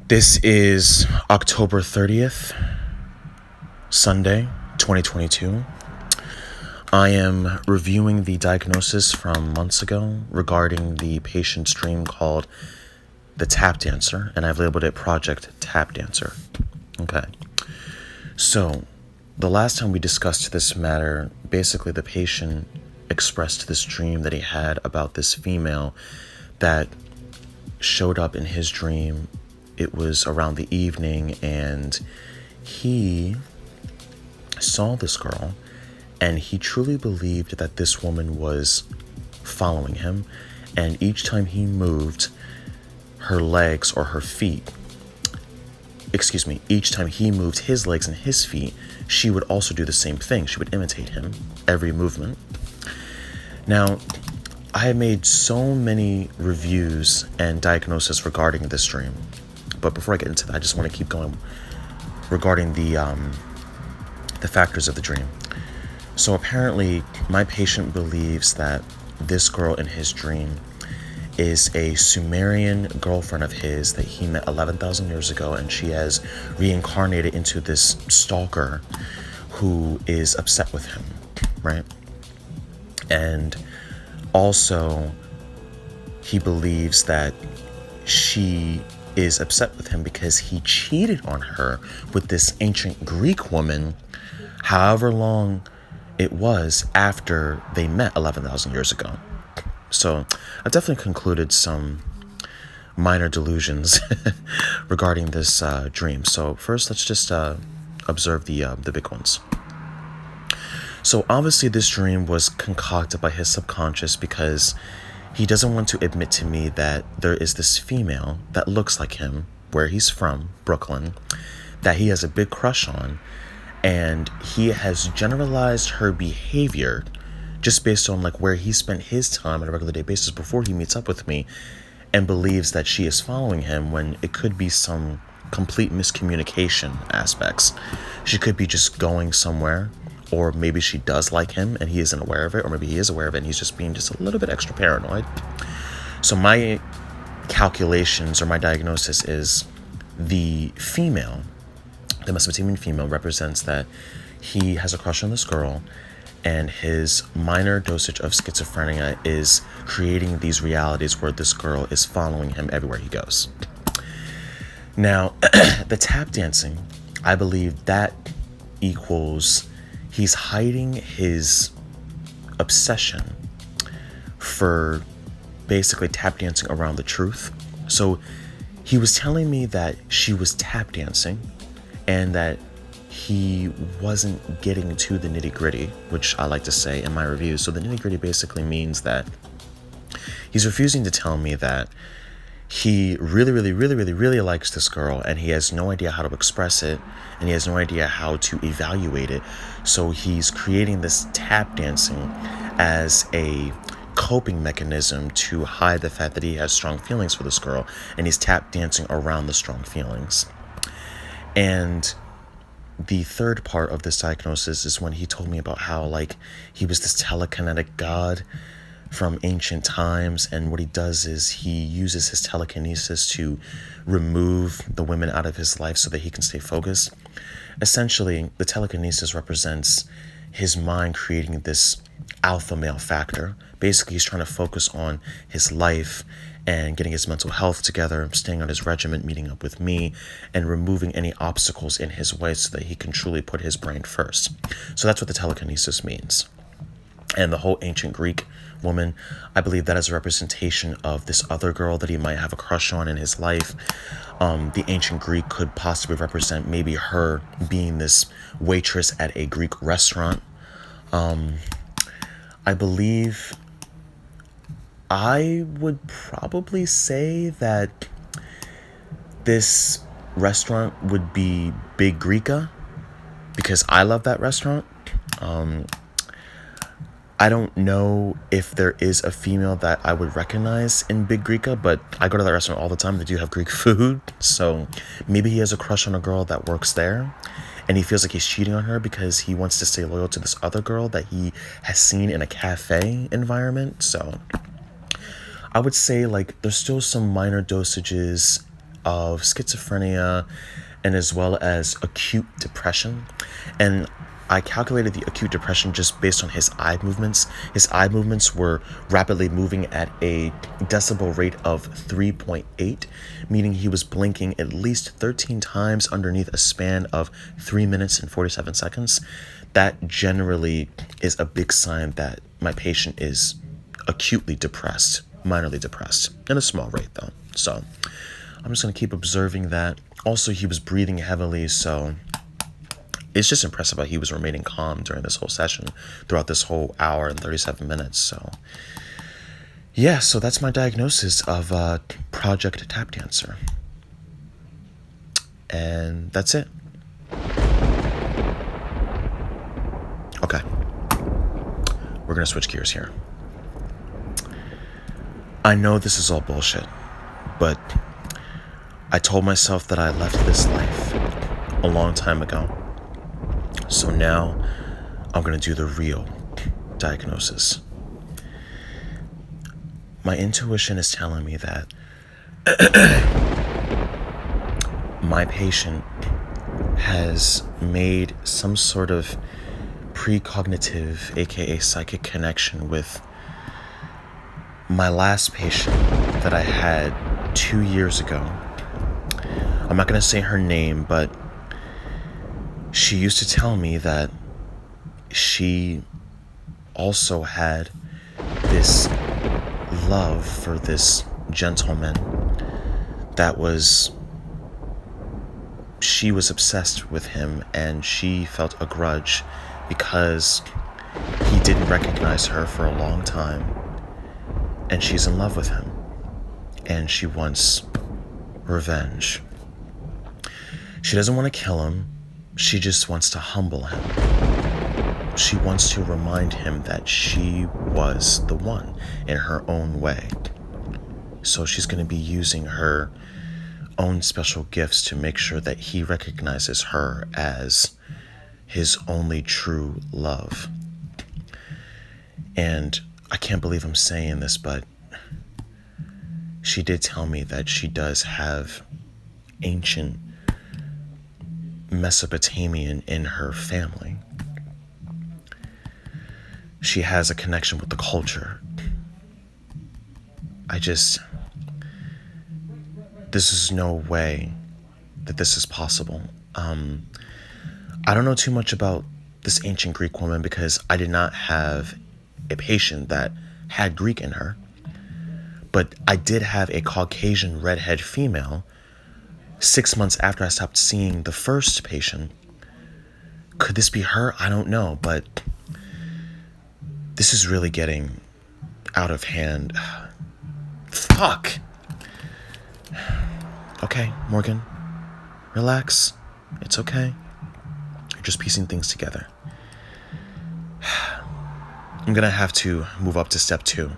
This is October 30th, Sunday, 2022. I am reviewing the diagnosis from months ago regarding the patient's dream called the Tapdancer, and I've labeled it Projekt Tapdancer. Okay. So, the last time we discussed this matter, basically the patient expressed this dream that he had about this female that showed up in his dream. It was around the evening, and he saw this girl, and he truly believed that this woman was following him, and each time he moved her legs or her feet, each time he moved his legs and his feet, she would also do the same thing. She would imitate him, every movement. Now, I have made so many reviews and diagnoses regarding this dream. But before I get into that, I just want to keep going regarding the factors of the dream. So apparently, my patient believes that this girl in his dream is a Sumerian girlfriend of his that he met 11,000 years ago, and she has reincarnated into this stalker who is upset with him, right? And also, he believes that she is upset with him because he cheated on her with this ancient Greek woman, however long it was after they met 11,000 years ago. So I've definitely concluded some minor delusions regarding this dream. So first, let's just observe the big ones. So obviously this dream was concocted by his subconscious because he doesn't want to admit to me that there is this female that looks like him, where he's from, Brooklyn, that he has a big crush on, and he has generalized her behavior just based on like where he spent his time on a regular day basis before he meets up with me, and believes that she is following him when it could be some complete miscommunication aspects. She could be just going somewhere, or maybe she does like him and he isn't aware of it, or maybe he is aware of it and he's just being just a little bit extra paranoid. So my calculations or my diagnosis is the female, the Mesopotamian female, represents that he has a crush on this girl, and his minor dosage of schizophrenia is creating these realities where this girl is following him everywhere he goes. Now, the tap dancing, I believe that equals he's hiding his obsession for basically tap dancing around the truth. So he was telling me that she was tap dancing and that he wasn't getting to the nitty gritty, which I like to say in my review. So the nitty gritty basically means that he's refusing to tell me that he really likes this girl, and he has no idea how to express it, and he has no idea how to evaluate it. So he's creating this tap dancing as a coping mechanism to hide the fact that he has strong feelings for this girl, and he's tap dancing around the strong feelings. And the third part of this diagnosis is when he told me about how like he was this telekinetic god from ancient times, and what he does is he uses his telekinesis to remove the women out of his life so that he can stay focused. Essentially, the telekinesis represents his mind creating this alpha male factor. Basically, he's trying to focus on his life and getting his mental health together, staying on his regimen, meeting up with me, and removing any obstacles in his way so that he can truly put his brain first. So that's what the telekinesis means. And the whole ancient Greek woman, I believe that is a representation of this other girl that he might have a crush on in his life. The ancient Greek could possibly represent maybe her being this waitress at a Greek restaurant. I believe I would probably say that this restaurant would be Big Greeka, because I love that restaurant. I don't know if there is a female that I would recognize in Big Greeka, but I go to that restaurant all the time. They do have Greek food. So maybe he has a crush on a girl that works there, and he feels like he's cheating on her because he wants to stay loyal to this other girl that he has seen in a cafe environment. So I would say like there's still some minor dosages of schizophrenia and as well as acute depression. And I calculated the acute depression just based on his eye movements. His eye movements were rapidly moving at a decibel rate of 3.8, meaning he was blinking at least 13 times underneath a span of 3 minutes and 47 seconds. That generally is a big sign that my patient is acutely depressed, minorly depressed, in a small rate though. So I'm just going to keep observing that. Also, he was breathing heavily, so it's just impressive how he was remaining calm during this whole session, throughout this whole hour and 37 minutes. So yeah, so that's my diagnosis of Projekt Tapdancer. And that's it. Okay. We're going to switch gears here. I know this is all bullshit, but I told myself that I left this life a long time ago. So now I'm going to do the real diagnosis. My intuition is telling me that my patient has made some sort of precognitive, aka psychic connection with my last patient that I had 2 years ago. I'm not going to say her name, but she used to tell me that she also had this love for this gentleman that she was obsessed with him, and she felt a grudge because he didn't recognize her for a long time, and she's in love with him, and she wants revenge. She doesn't want to kill him. She just wants to humble him. She wants to remind him that she was the one in her own way. So she's going to be using her own special gifts to make sure that he recognizes her as his only true love. And I can't believe I'm saying this, but she did tell me that she does have ancient Mesopotamian in her family. She has a connection with the culture. This is no way that this is possible. I don't know too much about this ancient Greek woman because I did not have a patient that had Greek in her. But I did have a Caucasian redhead female 6 months after I stopped seeing the first patient. Could this be her? I don't know, but this is really getting out of hand. Fuck. Okay, Morgan, relax. It's okay. You're just piecing things together. I'm gonna have to move up to step 2.